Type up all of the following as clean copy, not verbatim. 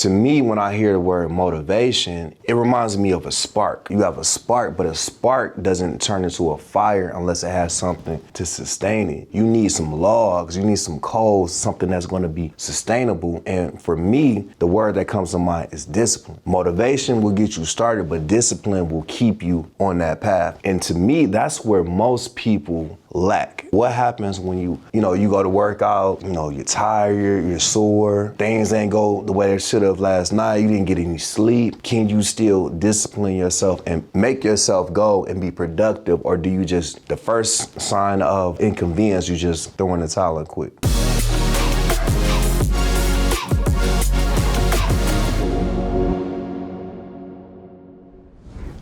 To me, when I hear the word motivation, it reminds me of a spark. You have a spark, but a spark doesn't turn into a fire unless it has something to sustain it. You need some logs, you need some coals, something that's going to be sustainable. And for me, the word that comes to mind is discipline. Motivation will get you started, but discipline will keep you on that path. And to me, that's where most people lack. What happens when you go to work out, you're tired, you're sore, things ain't go the way they should have last night, you didn't get any sleep. Can you still discipline yourself and make yourself go and be productive? Or do you just, the first sign of inconvenience, you just throw in the towel and quit?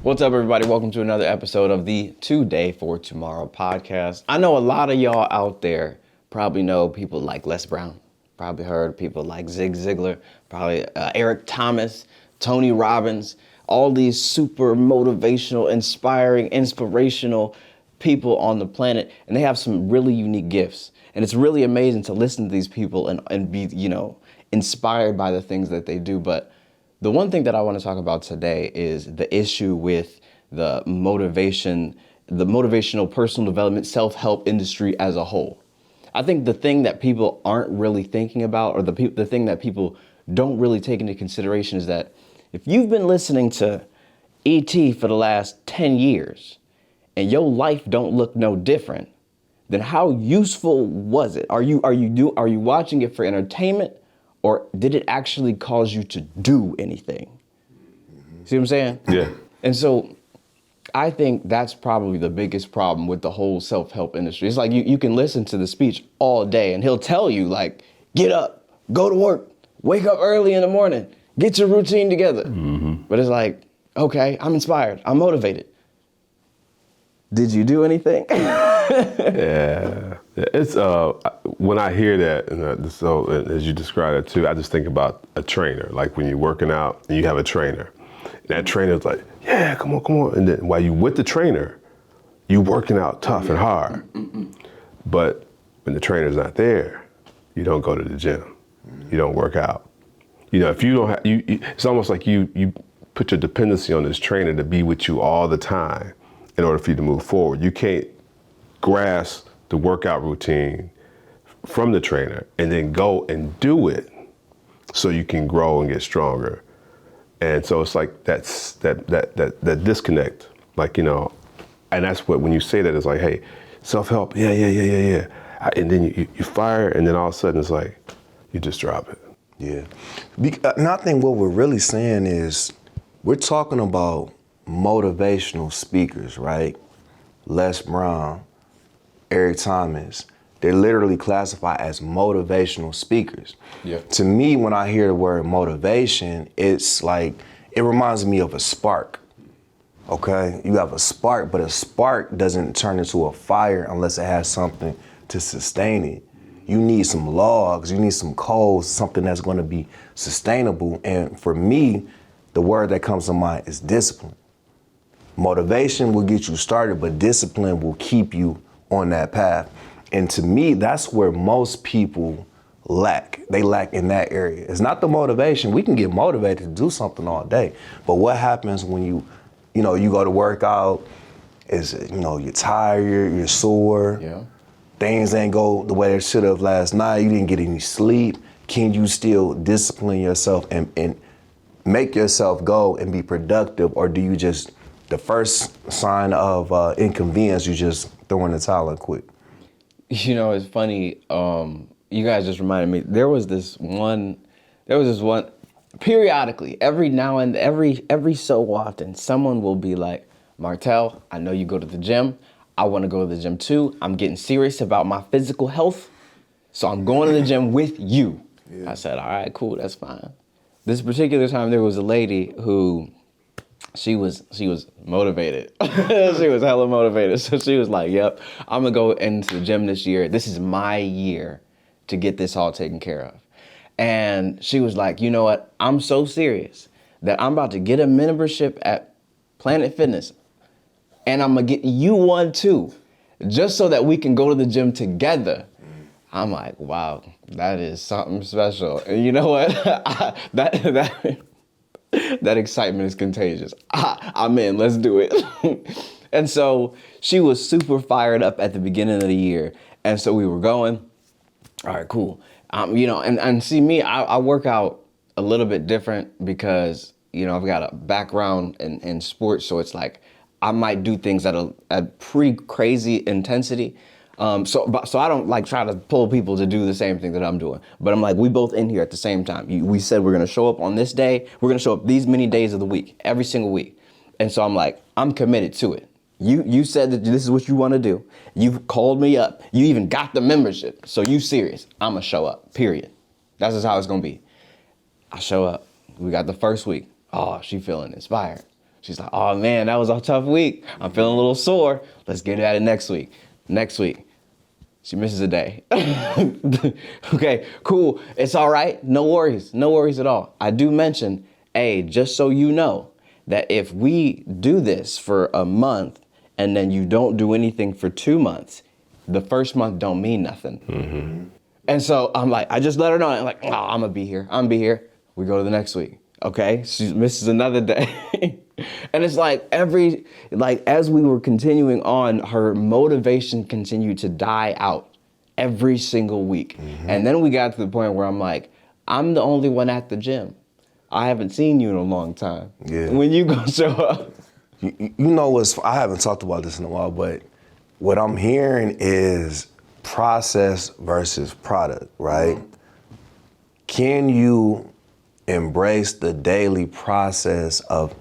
What's up, everybody? Welcome to another episode of the Today for Tomorrow podcast. I know a lot of y'all out there probably know people like Les Brown, probably heard people like Zig Ziglar, probably Eric Thomas, Tony Robbins, all these super motivational, inspiring, inspirational people on the planet, and they have some really unique gifts. And it's really amazing to listen to these people and be, inspired by the things that they do. But the one thing that I want to talk about today is the issue with the motivational personal development, self-help industry as a whole. I think the thing that people aren't really thinking about, or the thing that people don't really take into consideration, is that if you've been listening to ET for the last 10 years and your life don't look no different, then how useful was it? Are you watching it for entertainment? Or did it actually cause you to do anything? See what I'm saying? Yeah. And so I think that's probably the biggest problem with the whole self-help industry. It's like you can listen to the speech all day and he'll tell you, like, get up, go to work, wake up early in the morning, get your routine together. Mm-hmm. But it's like, okay, I'm inspired, I'm motivated. Did you do anything? Yeah. It's when I hear that, and so as you describe it too, I just think about a trainer. Like when you're working out and you have a trainer, and that trainer's like, yeah, come on. And then while you with the trainer, you working out tough and hard. But when the trainer's not there, you don't go to the gym. You don't work out. If you don't have, it's almost like you put your dependency on this trainer to be with you all the time in order for you to move forward. You can't grasp the workout routine from the trainer and then go and do it so you can grow and get stronger. And so it's like that disconnect, and that's what, when you say that, it's like, hey, self-help, yeah. And then you fire, and then all of a sudden it's like, you just drop it. Yeah. And I think what we're really saying is, we're talking about motivational speakers, right? Les Brown, Eric Thomas, they're literally classified as motivational speakers. Yeah. To me, when I hear the word motivation, it's like, it reminds me of a spark, okay? You have a spark, but a spark doesn't turn into a fire unless it has something to sustain it. You need some logs, you need some coals, something that's going to be sustainable. And for me, the word that comes to mind is discipline. Motivation will get you started, but discipline will keep you on that path. And to me, that's where most people lack. They lack in that area. It's not the motivation. We can get motivated to do something all day. But what happens when you go to work out, you're tired, you're sore. Yeah. Things ain't go the way they should have last night, you didn't get any sleep. Can you still discipline yourself and make yourself go and be productive? Or do you just, the first sign of inconvenience, you just throw in the towel and quit? It's funny. You guys just reminded me. There was this one. Periodically, every now and every so often, someone will be like, Martell, I know you go to the gym. I want to go to the gym too. I'm getting serious about my physical health, so I'm going to the gym with you. Yeah. I said, all right, cool, that's fine. This particular time, there was a lady who, she was motivated. She was hella motivated. So she was like, yep, I'm gonna go into the gym this year. This is my year to get this all taken care of. And she was like, you know what? I'm so serious that I'm about to get a membership at Planet Fitness, and I'm gonna get you one too, just so that we can go to the gym together. I'm like, wow, that is something special. And you know what? That excitement is contagious. I'm in, let's do it. And so she was super fired up at the beginning of the year. And so we were going, all right, cool. And see me, I work out a little bit different because, I've got a background in sports. So it's like, I might do things at a pretty crazy intensity. So I don't like try to pull people to do the same thing that I'm doing. But I'm like, we both in here at the same time. We said we're going to show up on this day. We're going to show up these many days of the week, every single week. And so I'm like, I'm committed to it. You said that this is what you want to do. You've called me up. You even got the membership. So you serious. I'm going to show up, period. That's just how it's going to be. I show up. We got the first week. Oh, she feeling inspired. She's like, oh man, that was a tough week. I'm feeling a little sore. Let's get at it next week. Next week. She misses a day. Okay, cool. It's all right. No worries. No worries at all. I do mention, hey, just so you know, that if we do this for a month and then you don't do anything for 2 months, the first month don't mean nothing. Mm-hmm. And so I'm like, I just let her know. I'm like, oh, I'm going to be here. I'm going to be here. We go to the next week. Okay, she misses another day. And it's like as we were continuing on, her motivation continued to die out every single week. Mm-hmm. And then we got to the point where I'm like, I'm the only one at the gym. I haven't seen you in a long time. Yeah. When you gonna show up? You know what's, I haven't talked about this in a while, but what I'm hearing is process versus product, right? Mm-hmm. Can you embrace the daily process of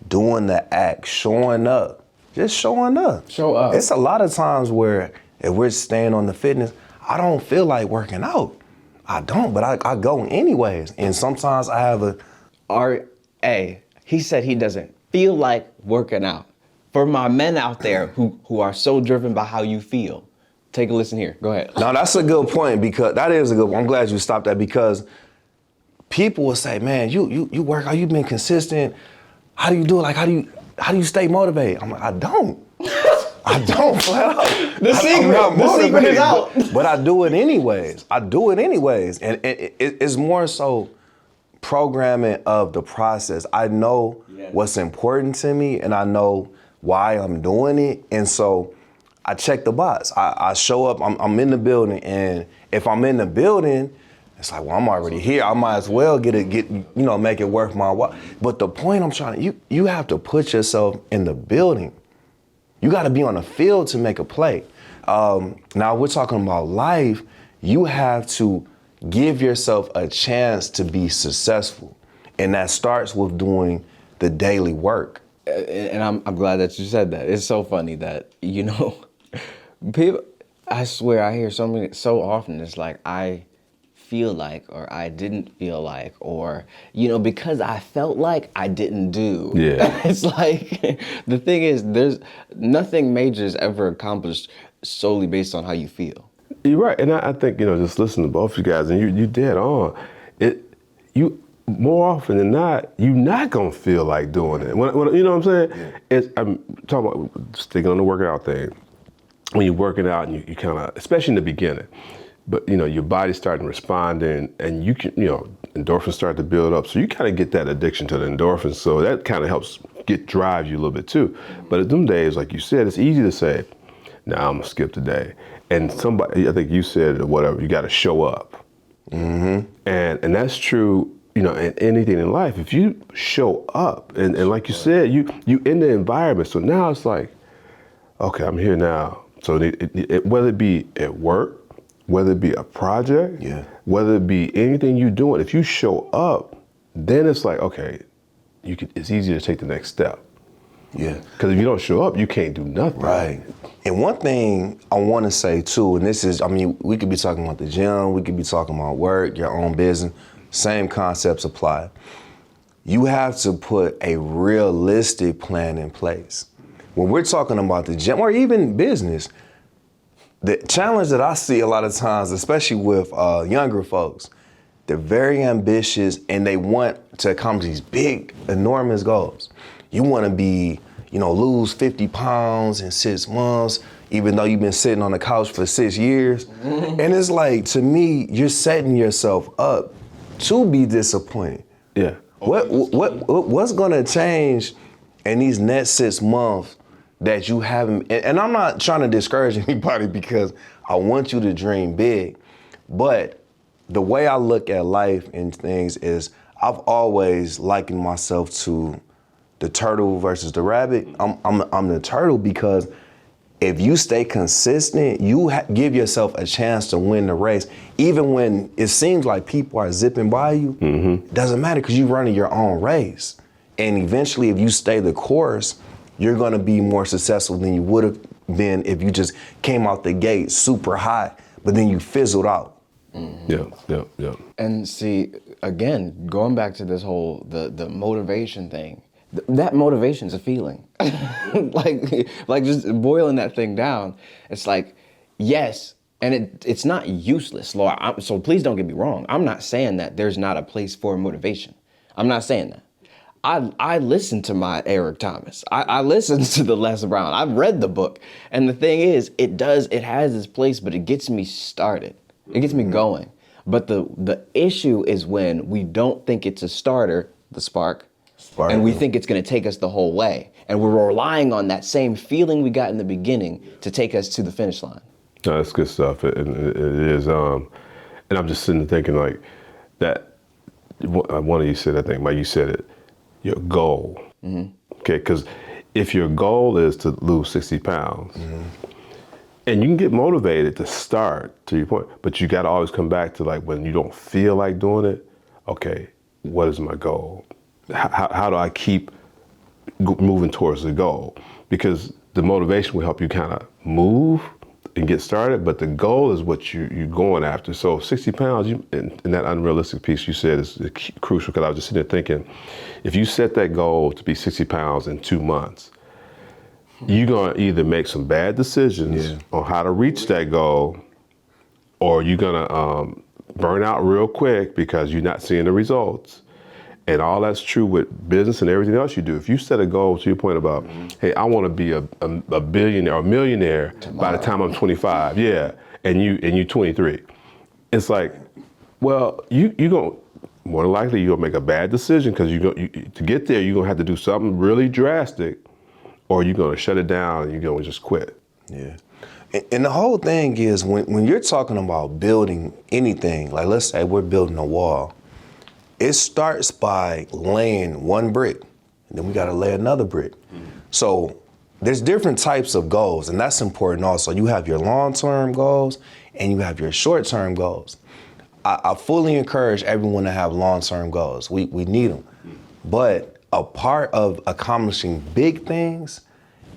doing the act, showing up, just showing up. Show up. It's a lot of times where if we're staying on the fitness, I don't feel like working out. I don't, but I go anyways. And sometimes I have he said he doesn't feel like working out. For my men out there who are so driven by how you feel, take a listen here. Go ahead. No, that's a good point because that is a good one. I'm glad you stopped that because people will say, man, you work out, you've been consistent. How do you do it? Like, how do you stay motivated? I'm like, I don't flat out. The secret is out. But I do it anyways. And it's more so programming of the process. I know what's important to me and I know why I'm doing it. And so I check the box. I show up, I'm in the building, and if I'm in the building, it's like, well, I'm already here. I might as well make it worth my while. But the point I'm trying to, you have to put yourself in the building. You got to be on the field to make a play. Now we're talking about life. You have to give yourself a chance to be successful. And that starts with doing the daily work. And I'm glad that you said that. It's so funny that, people, I swear I hear so often, it's like, I feel like, or I didn't feel like, or, because I felt like I didn't do. Yeah. It's like, the thing is, there's nothing major is ever accomplished solely based on how you feel. You're right. And I think, just listening to both you guys, and you dead on. You more often than not, you're not going to feel like doing it. When, you know what I'm saying? Yeah. I'm talking about sticking on the working out thing. When you're working out and you kind of, especially in the beginning, but your body's starting to respond and you can, endorphins start to build up. So you kind of get that addiction to the endorphins. So that kind of helps drive you a little bit too. But at them days, like you said, it's easy to say, nah, I'm gonna skip the day. And somebody, I think you said or whatever, you got to show up. Mm-hmm. And that's true, in anything in life. If you show up and like you said, you in the environment. So now it's like, okay, I'm here now. So whether it be at work, whether it be a project, whether it be anything you're doing, if you show up, then it's like, okay, it's easier to take the next step. Yeah. Because if you don't show up, you can't do nothing. Right. And one thing I want to say too, and this is, we could be talking about the gym, we could be talking about work, your own business, same concepts apply. You have to put a realistic plan in place. When we're talking about the gym or even business, the challenge that I see a lot of times, especially with younger folks, they're very ambitious and they want to accomplish these big, enormous goals. You want to be, lose 50 pounds in 6 months. even though you've been sitting on the couch for 6 years. And it's like, to me, you're setting yourself up to be disappointed. Yeah. What's gonna change in these next 6 months that you haven't, and I'm not trying to discourage anybody because I want you to dream big, but the way I look at life and things is I've always likened myself to the turtle versus the rabbit. I'm the turtle because if you stay consistent, you give yourself a chance to win the race. Even when it seems like people are zipping by you, it doesn't matter because you're running your own race. And eventually, if you stay the course, you're gonna be more successful than you would have been if you just came out the gate super hot, but then you fizzled out. Yeah. And see, again, going back to this whole, the motivation thing, that motivation's a feeling. like just boiling that thing down, it's like, yes, and it's not useless, Laura. So please don't get me wrong. I'm not saying that there's not a place for motivation. I'm not saying that. I listen to my Eric Thomas. I listen to the Les Brown. I've read the book. And the thing is, it has its place, but it gets me started. It gets me going. But the issue is when we don't think it's a starter, the spark, and we think it's gonna take us the whole way. And we're relying on that same feeling we got in the beginning to take us to the finish line. No, that's good stuff. It is. And I'm just sitting there thinking like that, one of you said, I think, Mike, you said it, your goal. Okay, because if your goal is to lose 60 pounds, and you can get motivated to start, to your point, but you got to always come back to like when you don't feel like doing it, okay, what is my goal? How do I keep moving towards the goal? Because the motivation will help you kind of move and get started, but the goal is what you're going after. So 60 pounds, in that unrealistic piece you said is crucial, because I was just sitting there thinking, if you set that goal to be 60 pounds in 2 months, you're gonna either make some bad decisions on how to reach that goal, or you're gonna burn out real quick because you're not seeing the results. And all that's true with business and everything else you do. If you set a goal, to your point about, hey, I want to be a billionaire or millionaire by the time I'm 25, and you 23, it's like, well, you gonna more than likely you're gonna make a bad decision because to get there you're gonna have to do something really drastic, or you're gonna shut it down and you're gonna just quit. Yeah. And the whole thing is when you're talking about building anything, like let's say we're building a wall, it starts by laying one brick, and then we gotta lay another brick. So there's different types of goals, and that's important also. You have your long-term goals and you have your short-term goals. I fully encourage everyone to have long-term goals. We need them. But a part of accomplishing big things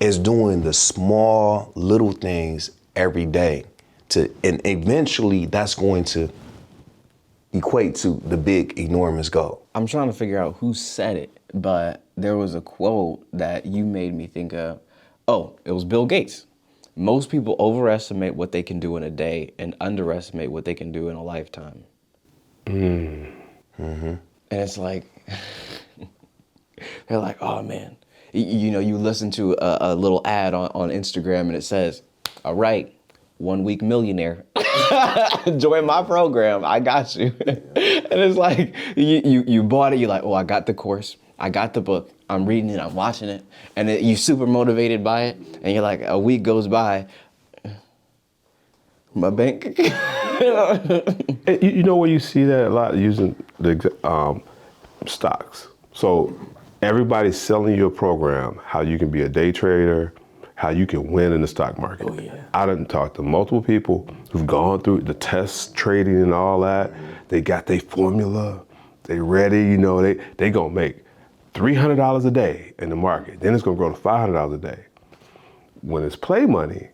is doing the small, little things every day. And eventually that's going to equate to the big, enormous goal. I'm trying to figure out who said it, but there was a quote that you made me think of. Oh, it was Bill Gates. Most people overestimate what they can do in a day and underestimate what they can do in a lifetime. And it's like, they're like, oh man, you listen to a little ad on Instagram and it says, all right, 1 week millionaire. Join my program, I got you. And it's like, you bought it, you're like, oh, I got the course, I got the book, I'm reading it, I'm watching it, and you're super motivated by it, and you're like, a week goes by, my bank. You know where you see that a lot, using the stocks. So everybody's selling you a program, how you can be a day trader, how you can win in the stock market. Oh, yeah. I done talked to multiple people who've gone through the test trading and all that. They got their formula, they ready, they gonna make $300 a day in the market. Then it's gonna grow to $500 a day. When it's play money,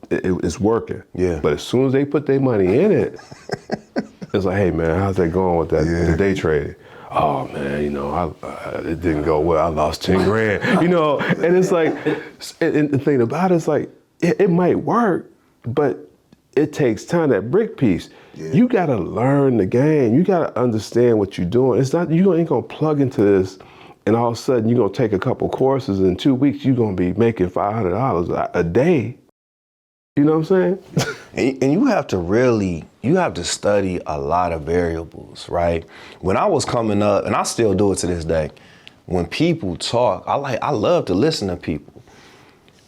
it's working. Yeah. But as soon as they put their money in it, it's like, hey man, how's that going with that the day trading? Oh man, it didn't go well. I lost 10 grand, and it's like, and the thing about it is like, it might work, but it takes time. That brick piece, you gotta learn the game. You gotta understand what you're doing. It's not, you ain't gonna plug into this and all of a sudden you're gonna take a couple courses and in 2 weeks you're gonna be making $500 a day. You know what I'm saying? And you have to study a lot of variables, right? When I was coming up, and I still do it to this day, when people talk, I love to listen to people.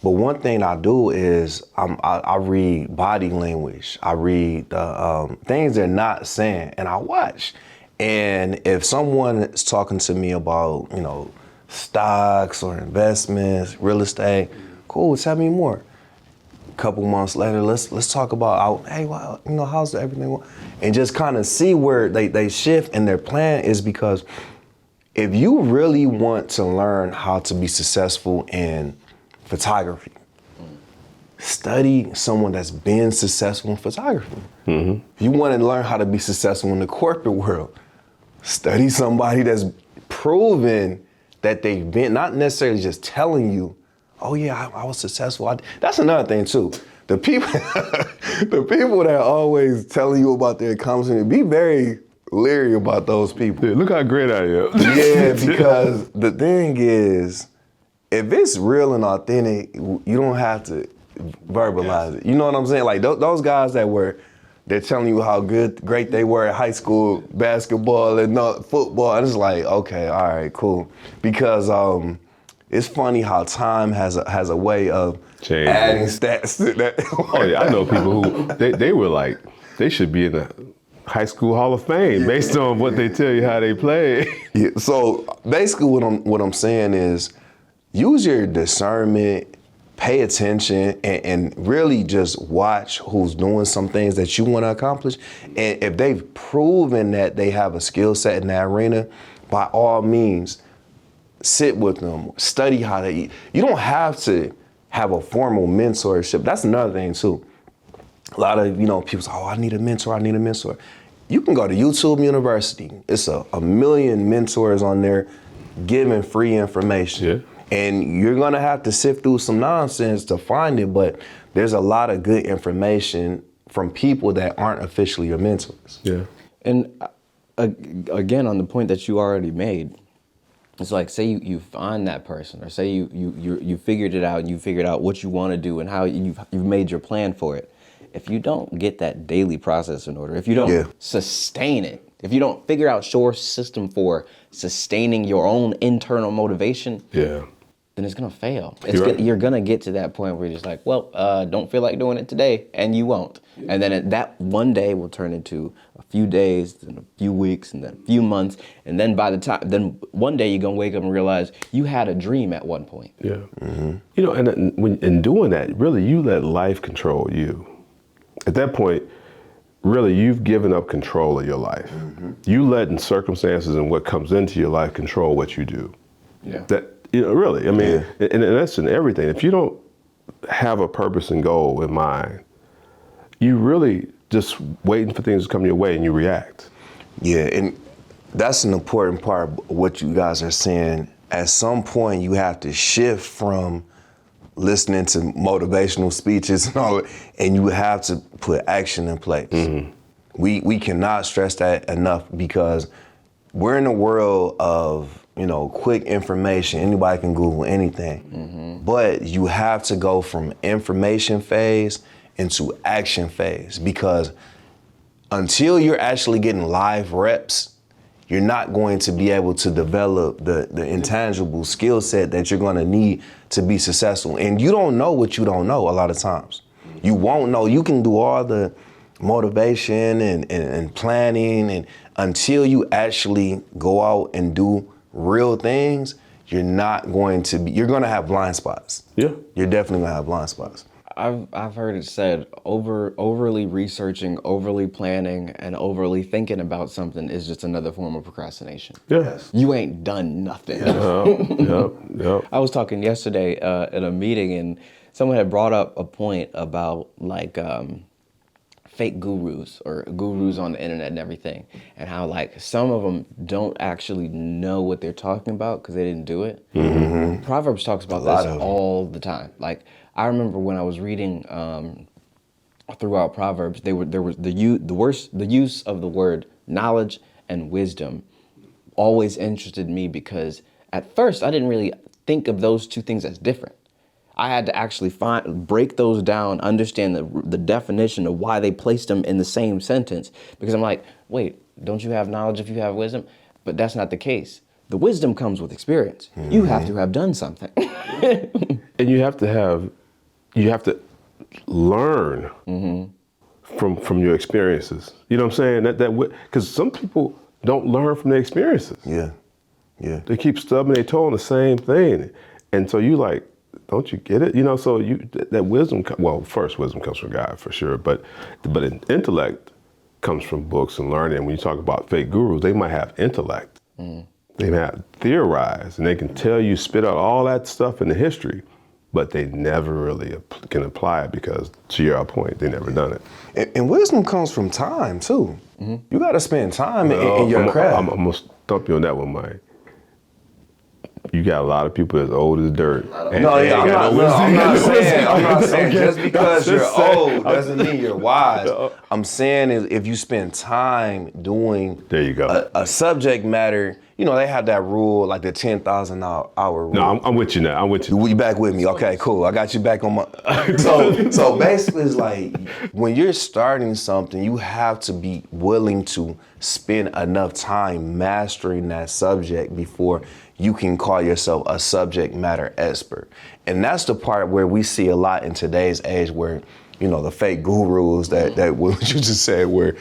But one thing I do is I read body language. I read the things they're not saying, and I watch. And if someone is talking to me about, stocks or investments, real estate, cool, tell me more. Couple months later, let's talk about, hey, well, how's everything? And just kind of see where they shift, and their plan is because if you really want to learn how to be successful in photography, study someone that's been successful in photography. Mm-hmm. If you want to learn how to be successful in the corporate world, study somebody that's proven that they've been, not necessarily just telling you, oh yeah, I was successful. That's another thing too. The people, the people that are always telling you about their accomplishments, be very leery about those people. Yeah, look how great I am. Yeah, because the thing is, if it's real and authentic, you don't have to verbalize it. You know what I'm saying? Like those guys they're telling you how great they were at high school basketball and football. And it's like, okay, all right, cool. Because it's funny how time has a way of adding stats to that. Oh yeah, I know people who they were like, they should be in the High School Hall of Fame based on what they tell you how they play. Yeah, so basically what I'm saying is use your discernment, pay attention, and really just watch who's doing some things that you want to accomplish. And if they've proven that they have a skill set in that arena, by all means, sit with them, study how to eat. You don't have to have a formal mentorship. That's another thing too. A lot of, people say, oh, I need a mentor. You can go to YouTube University. It's a million mentors on there giving free information. Yeah. And you're gonna have to sift through some nonsense to find it, but there's a lot of good information from people that aren't officially your mentors. Yeah. And again, on the point that you already made, it's like, say you find that person, or say you figured it out and you figured out what you want to do and how you've made your plan for it. If you don't get that daily process in order, if you don't sustain it, if you don't figure out your system for sustaining your own internal motivation, then it's gonna fail. You're gonna get to that point where you're just like, well, don't feel like doing it today, and you won't. And then that one day will turn into a few days, then a few weeks, and then a few months, and then then one day you're gonna wake up and realize you had a dream at one point. Yeah. Mm-hmm. And when in doing that, really, you let life control you. At that point, really, you've given up control of your life. Mm-hmm. You letting circumstances and what comes into your life control what you do. Yeah. Really, I mean, and that's in everything. If you don't have a purpose and goal in mind, you really just waiting for things to come your way and you react. Yeah, and that's an important part of what you guys are saying. At some point, you have to shift from listening to motivational speeches and all, and you have to put action in place. Mm-hmm. We cannot stress that enough, because we're in a world of quick information. Anybody can Google anything. Mm-hmm. But you have to go from information phase into action phase, because until you're actually getting live reps, you're not going to be able to develop the intangible skill set that you're gonna need to be successful. And you don't know what you don't know a lot of times. You won't know. You can do all the motivation and planning, and until you actually go out and do real things, you're gonna have blind spots. Yeah. You're definitely gonna have blind spots. I've heard it said overly researching, overly planning, and overly thinking about something is just another form of procrastination. Yes. You ain't done nothing. Yep. I was talking yesterday at a meeting, and someone had brought up a point about fake gurus or gurus on the internet and everything, and how some of them don't actually know what they're talking about because they didn't do it. Mm-hmm. Proverbs talks about this all the time. I remember when I was reading throughout Proverbs, there was the use of the word knowledge and wisdom always interested me, because at first I didn't really think of those two things as different. I had to actually break those down, understand the definition of why they placed them in the same sentence. Because I'm like, wait, don't you have knowledge if you have wisdom? But that's not the case. The wisdom comes with experience. You have to have done something. And you have to learn from your experiences. You know what I'm saying? Because some people don't learn from their experiences. Yeah. Yeah. They keep stubbing their toe on the same thing. And so you like, don't you get it? You know, so that wisdom, first wisdom comes from God for sure, but intellect comes from books and learning. When you talk about fake gurus, they might have intellect. They might have theorized, and they can tell you, spit out all that stuff in the history, but they never really can apply it because, to your point, they never done it. And wisdom comes from time too. You got to spend time in your craft. I'm gonna stump you on that one, Mike. You got a lot of people that's old as dirt. I'm not saying just because you're old doesn't mean you're wise. I'm saying is if you spend time doing there you go. a subject matter, you know, they have that rule, like the 10,000 hour rule. No, I'm with you now. I'm with you. You back with me? Okay, cool. I got you back on my. So basically, it's like when you're starting something, you have to be willing to spend enough time mastering that subject before you can call yourself a subject matter expert. And that's the part where we see a lot in today's age where, you know, the fake gurus that what you just said, where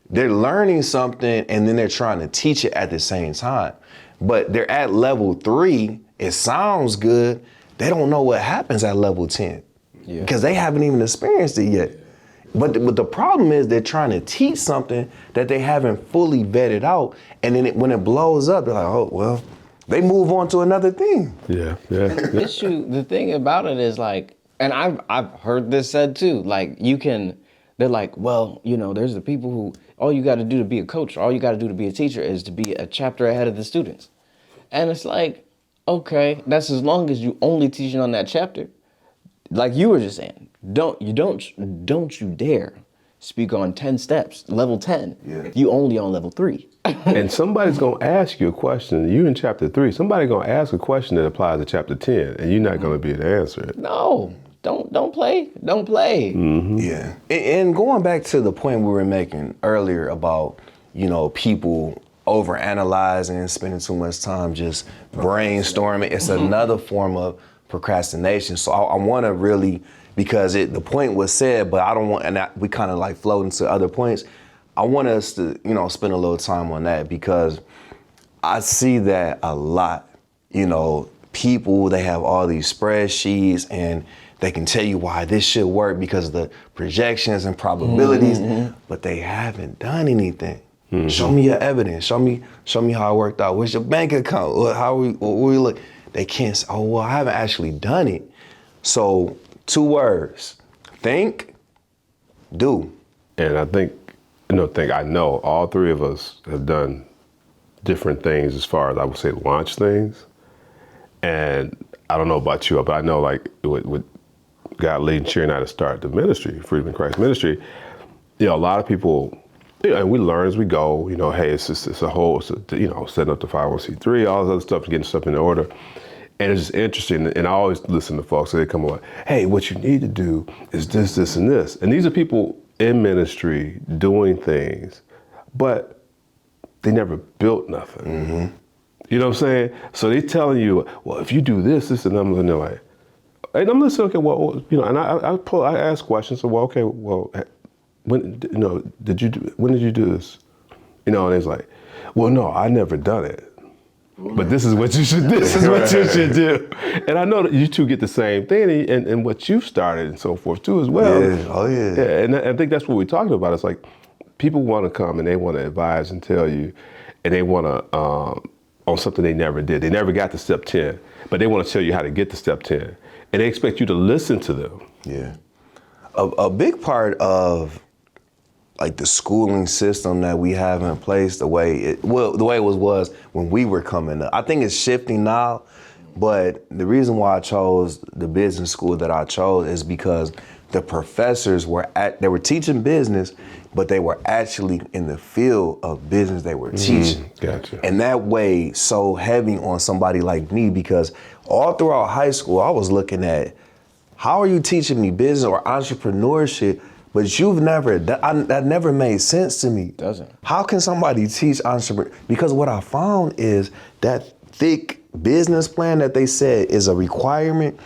they're learning something and then they're trying to teach it at the same time. But they're at level 3, it sounds good, they don't know what happens at level 10 because they haven't even experienced it yet. But the problem is they're trying to teach something that they haven't fully vetted out, and then when it blows up, they're like, oh, well, they move on to another thing. Yeah. The thing about it is like, and I've heard this said too, like they're like, well, you know, there's the people who, all you got to do to be a coach, all you got to do to be a teacher is to be a chapter ahead of the students. And it's like, okay, that's as long as you only teaching on that chapter. Like you were just saying, don't you dare speak on 10 steps, level 10. If you only on level 3. And somebody's gonna ask you a question. You in chapter 3. Somebody's gonna ask a question that applies to chapter 10, and you're not gonna be able to answer it. No, don't play. Don't play. Yeah. And going back to the point we were making earlier about, you know, people overanalyzing, spending too much time just brainstorming. It's another form of procrastination. So I want to really, because the point was said, but I don't want, and we kind of like float into other points. I want us to, you know, spend a little time on that because I see that a lot. You know, people, they have all these spreadsheets and they can tell you why this should work because of the projections and probabilities, but they haven't done anything. Show me your evidence. Show me how it worked out. Where's your bank account? How we look? They can't say, oh, well, I haven't actually done it. So 2 words, think, do. And I think, I know all 3 of us have done different things as far as I would say launch things. And I don't know about you, but I know like with God leading Cheer and I to start the ministry, Freedom in Christ Ministry, you know, a lot of people, you know, and we learn as we go, you know, hey, it's a whole, you know, setting up the 501c3, all this other stuff, getting stuff in order. And it's just interesting, and I always listen to folks, so they come along, hey, what you need to do is this, this, and this. And these are people in ministry doing things, but they never built nothing. You know what I'm saying? So they telling you, well, if you do this, this, and I'm like, and I'm listening, okay, well, you know, and I ask questions, so, well, okay, well, when did you do this? You know, and it's like, well, no, I never done it. But this is what you should do. This is what you should do. And I know that you two get the same thing and what you've started and so forth too as well. Yeah. Oh, yeah. And I think that's what we're talking about. It's like people want to come and they want to advise and tell you, and they want to, on something they never did. They never got to step 10, but they want to tell you how to get to step 10. And they expect you to listen to them. Yeah. A big part of like the schooling system that we have in place, the way it was when we were coming up. I think it's shifting now, but the reason why I chose the business school that I chose is because the professors they were teaching business, but they were actually in the field of business they were teaching. Gotcha. And that weighed so heavy on somebody like me because all throughout high school, I was looking at how are you teaching me business or entrepreneurship, but you've never, that never made sense to me. Doesn't. How can somebody teach entrepreneur? Because what I found is that thick business plan that they said is a requirement.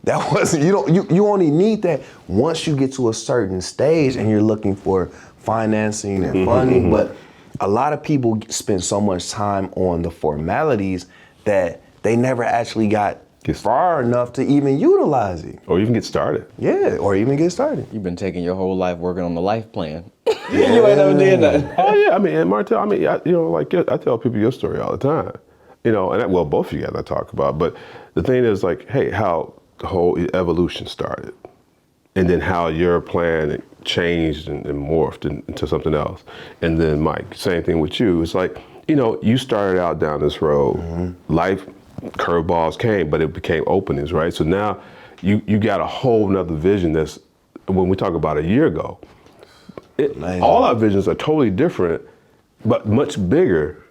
That wasn't, you only need that once you get to a certain stage and you're looking for financing and funding. But a lot of people spend so much time on the formalities that they never actually got far enough to even utilize it. Or even get started. Yeah, or even get started. You've been taking your whole life working on the life plan. You ain't never did that. Oh yeah, I mean, and Martell, I mean, I tell people your story all the time. And both of you guys I talk about. But the thing is, like, hey, how the whole evolution started, and then how your plan changed and morphed into something else. And then Mike, same thing with you. It's like, you started out down this road. Life curveballs came, but it became openings, right? So now you got a whole nother vision that's, when we talk about a year ago, all our visions are totally different, but much bigger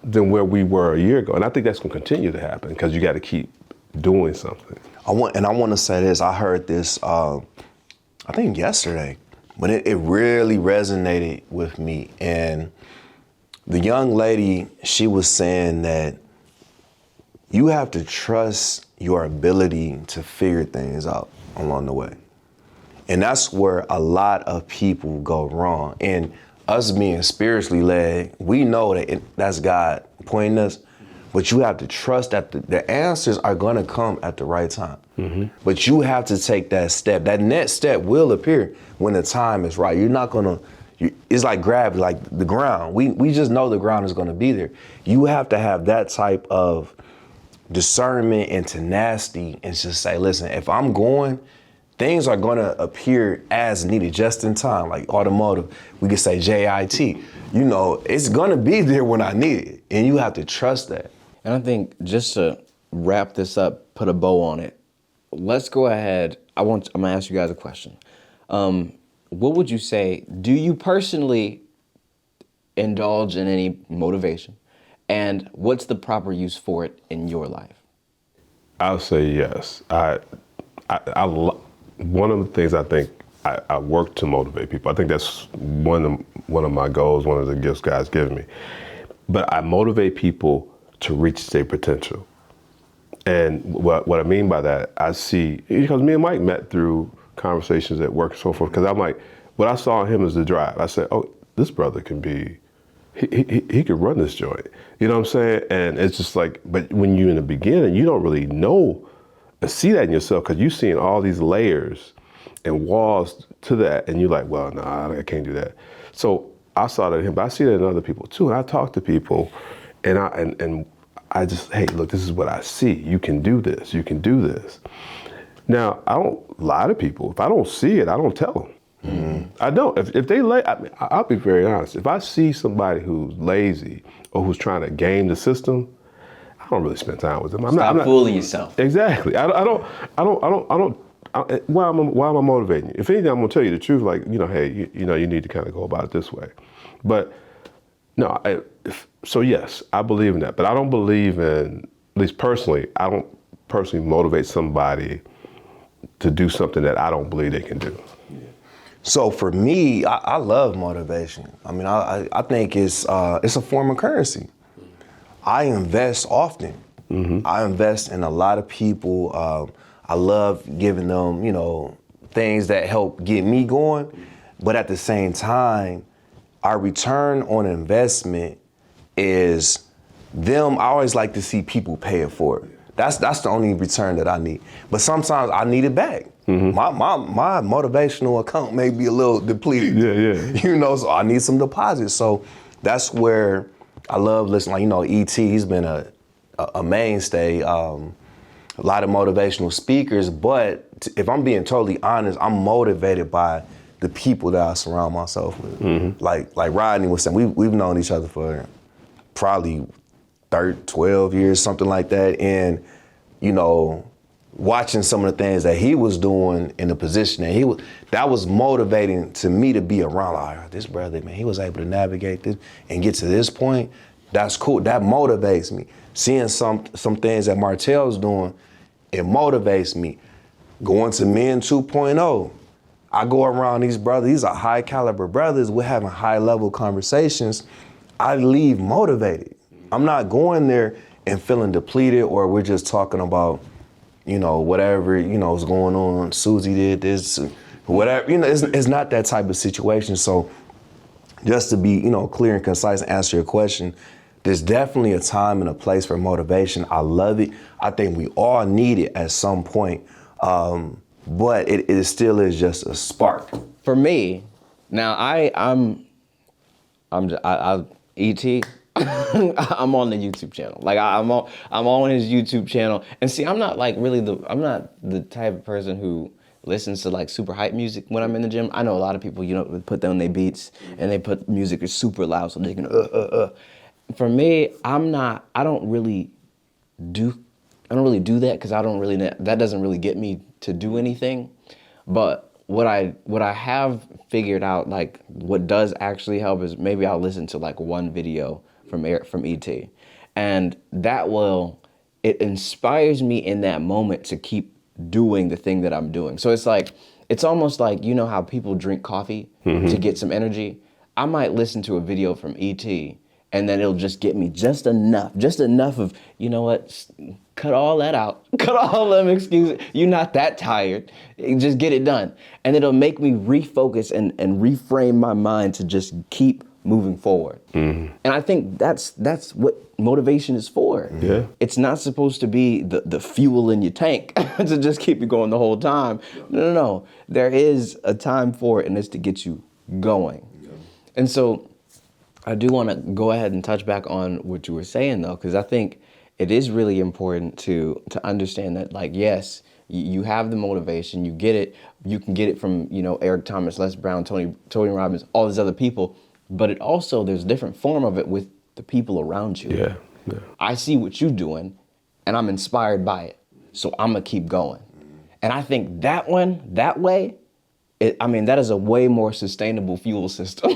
than where we were a year ago. And I think that's gonna continue to happen because you gotta keep doing something. I want to say this, I heard this, I think yesterday, but it really resonated with me. And the young lady, she was saying that you have to trust your ability to figure things out along the way. And that's where a lot of people go wrong. And us being spiritually led, we know that that's God pointing us, but you have to trust that the answers are gonna come at the right time. But you have to take that step. That next step will appear when the time is right. You're not gonna, it's like gravity, like the ground. We just know the ground is gonna be there. You have to have that type of discernment and tenacity and just say, listen, if I'm going, things are gonna appear as needed, just in time. Like automotive, we could say JIT. It's gonna be there when I need it, and you have to trust that. And I think just to wrap this up, put a bow on it, let's go ahead. I'm gonna ask you guys a question. What would you say, do you personally indulge in any motivation? And what's the proper use for it in your life? I'll say yes. One of the things I think I work to motivate people. I think that's one of my goals, one of the gifts God's given me. But I motivate people to reach their potential. And what I mean by that, I see, because me and Mike met through conversations at work and so forth, because I'm like, what I saw in him is the drive. I said, oh, this brother can be, he could run this joint. You know what I'm saying? And it's just like, but when you're in the beginning, you don't really know and see that in yourself because you're seeing all these layers and walls to that. And you're like, well, no, I can't do that. So I saw that in him, but I see that in other people too. And I talk to people and I just, hey, look, this is what I see. You can do this. You can do this. Now, I don't lie to people. If I don't see it, I don't tell them. I don't. If they I'll be very honest. If I see somebody who's lazy or who's trying to game the system, I don't really spend time with them. I'm not fooling yourself. Exactly. I don't. Why am I motivating you? If anything, I'm gonna tell you the truth. Like, hey, you need to kind of go about it this way. But no. So yes, I believe in that. But I don't believe in, at least personally, I don't personally motivate somebody to do something that I don't believe they can do. So for me, I love motivation. I mean, I think it's a form of currency. I invest often. I invest in a lot of people. I love giving them, things that help get me going. But at the same time, our return on investment is them. I always like to see people pay it for it. That's the only return that I need. But sometimes I need it back. My motivational account may be a little depleted. Yeah. So I need some deposits. So that's where I love listening. Like, E.T., he's been a mainstay. A lot of motivational speakers. But if I'm being totally honest, I'm motivated by the people that I surround myself with. Like Rodney was saying, we've known each other for probably 12 years, something like that. And, watching some of the things that he was doing in the position that was motivating to me to be around. Like, this brother, man, he was able to navigate this and get to this point. That's cool. That motivates me. Seeing some things that Martell's doing, it motivates me. Going to Men 2.0. I go around these brothers, these are high caliber brothers, we're having high level conversations. I leave motivated. I'm not going there and feeling depleted, or we're just talking about, whatever, is going on. Susie did this, whatever, it's not that type of situation. So just to be, clear and concise and answer your question, there's definitely a time and a place for motivation. I love it. I think we all need it at some point. But it still is just a spark. For me, now I'm ET. I'm on the YouTube channel. Like I'm on his YouTube channel. And see, I'm not the type of person who listens to like super hype music when I'm in the gym. I know a lot of people, put down their beats and they put music is super loud so they can For me, I don't really do that because that doesn't really get me to do anything. But what I have figured out, like what does actually help is maybe I'll listen to like one video from ET, and it inspires me in that moment to keep doing the thing that I'm doing. So it's almost like, how people drink coffee to get some energy. I might listen to a video from ET, and then it'll just get me just enough of, cut all that out, cut all them excuses. You're not that tired, just get it done. And it'll make me refocus and reframe my mind to just keep moving forward. Mm-hmm. And I think that's what motivation is for. Yeah. It's not supposed to be the fuel in your tank to just keep you going the whole time. No. There is a time for it, and it's to get you going. Yeah. And so I do want to go ahead and touch back on what you were saying, though, because I think it is really important to understand that, like, yes, you have the motivation, you get it, you can get it from, Eric Thomas, Les Brown, Tony Robbins, all these other people, but it also, there's a different form of it with the people around you. Yeah. I see what you're doing, and I'm inspired by it, so I'm going to keep going. And I think that way, that is a way more sustainable fuel system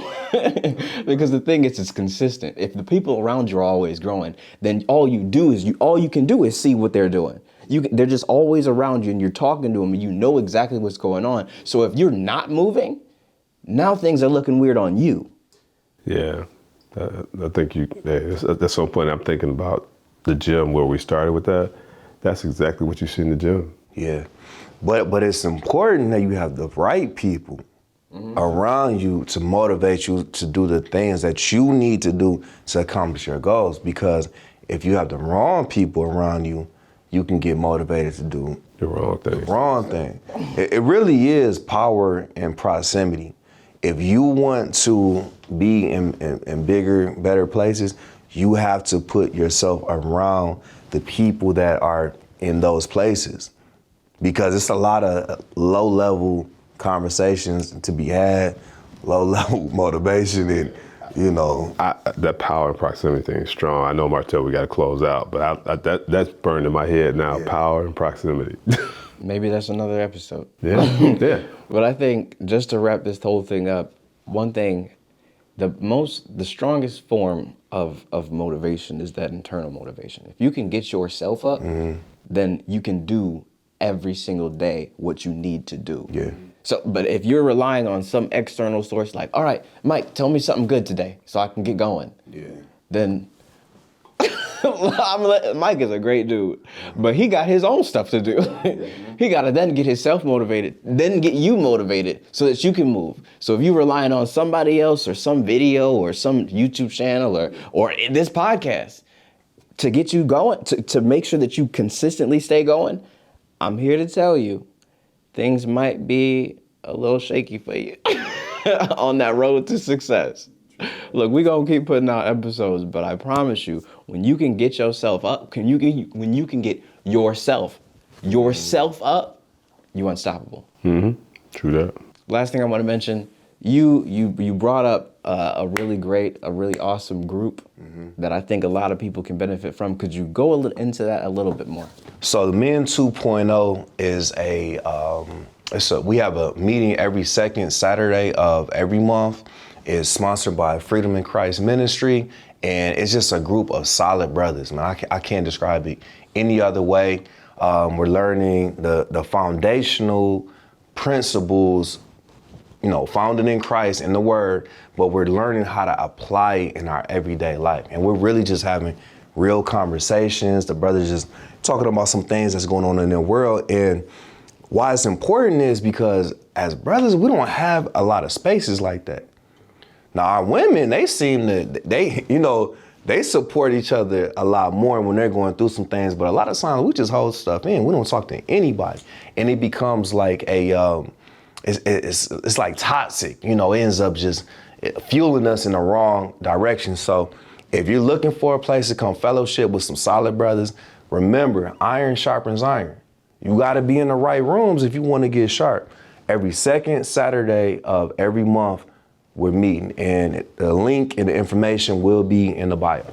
because the thing is, it's consistent. If the people around you are always growing, then all you can do is see what they're doing. They're just always around you, and you're talking to them, and you know exactly what's going on. So if you're not moving, now things are looking weird on you. Yeah, I think at some point I'm thinking about the gym where we started with that. That's exactly what you see in the gym. Yeah. But it's important that you have the right people around you to motivate you to do the things that you need to do to accomplish your goals. Because if you have the wrong people around you, you can get motivated to do the wrong thing. It really is power and proximity. If you want to be in bigger, better places, you have to put yourself around the people that are in those places. Because it's a lot of low-level conversations to be had, low-level motivation, and that power and proximity thing is strong. I know, Martell, we got to close out, but that's burned in my head now. Yeah. Power and proximity. Maybe that's another episode. Yeah. But I think just to wrap this whole thing up, one thing, the strongest form of motivation is that internal motivation. If you can get yourself up, then you can do every single day what you need to do. Yeah. So, but if you're relying on some external source, like, all right, Mike, tell me something good today so I can get going. Yeah. Then Mike is a great dude, but he got his own stuff to do. He got to then get himself motivated, then get you motivated so that you can move. So if you're relying on somebody else or some video or some YouTube channel or this podcast to get you going, to make sure that you consistently stay going, I'm here to tell you, things might be a little shaky for you on that road to success. Look, we're going to keep putting out episodes, but I promise you, when you can get yourself up, when you can get yourself up, you're unstoppable. Mm-hmm. True that. Last thing I want to mention, you brought up a really awesome group that I think a lot of people can benefit from. Could you go into that a little bit more? So the Men 2.0 is we have a meeting every second Saturday of every month. It's sponsored by Freedom in Christ Ministry, And it's just a group of solid brothers, man. I can't describe it any other way. We're learning the foundational principles, you know, founded in Christ and the Word, but we're learning how to apply it in our everyday life. And we're really just having real conversations. The brothers just talking about some things that's going on in their world. And why it's important is because as brothers, we don't have a lot of spaces like that. Now, our women, they seem to, they support each other a lot more when they're going through some things, but a lot of times we just hold stuff in. We don't talk to anybody. And it becomes like it's like toxic, you know, it ends up just fueling us in the wrong direction. So if you're looking for a place to come fellowship with some solid brothers, remember, iron sharpens iron. You gotta be in the right rooms if you wanna get sharp. Every second Saturday of every month, we're meeting, and the link and the information will be in the bio.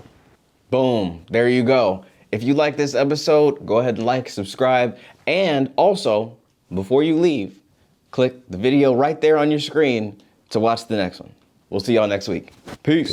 Boom, there you go. If you like this episode, go ahead and like, subscribe, and also, before you leave, click the video right there on your screen to watch the next one. We'll see y'all next week. Peace.